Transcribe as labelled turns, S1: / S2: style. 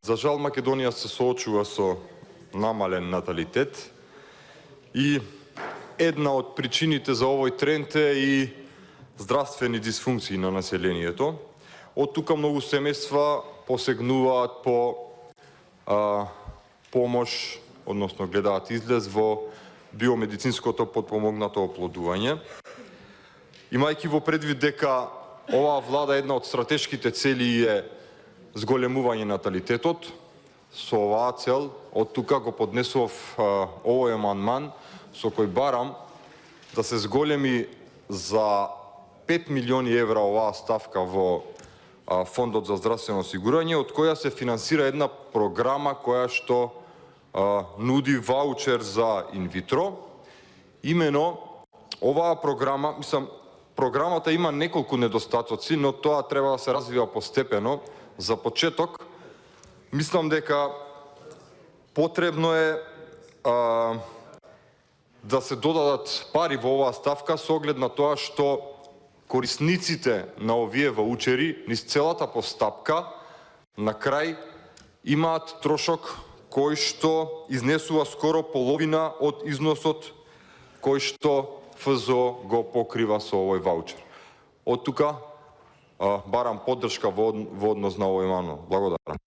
S1: За жал, Македонија се соочува со намален наталитет и една од причините за овој тренд е и здравствени дисфункции на населението. Од тука многу семејства посегнуваат по помош, односно гледаат излез во биомедицинското потпомогнато оплодување. Имајќи во предвид дека оваа влада една од стратешките цели е зголемување наталитетот, со оваа цел од тука го поднесов овој амандман со кој барам да се зголеми за 5 милиони евра оваа ставка во Фондот за здравствено осигурање, од која се финансира една програма која што нуди ваучер за инвитро. Имено оваа програма, програмата има неколку недостатоци, но тоа треба да се развива постепено. За почеток, мислам дека потребно е да се додадат пари во оваа ставка со оглед на тоа што корисниците на овие ваучери низ целата постапка на крај имаат трошок кој што изнесува скоро половина од износот кој што ФЗО го покрива со овој ваучер. Од тука барам поддршка во однос на овој амандман. Благодарам.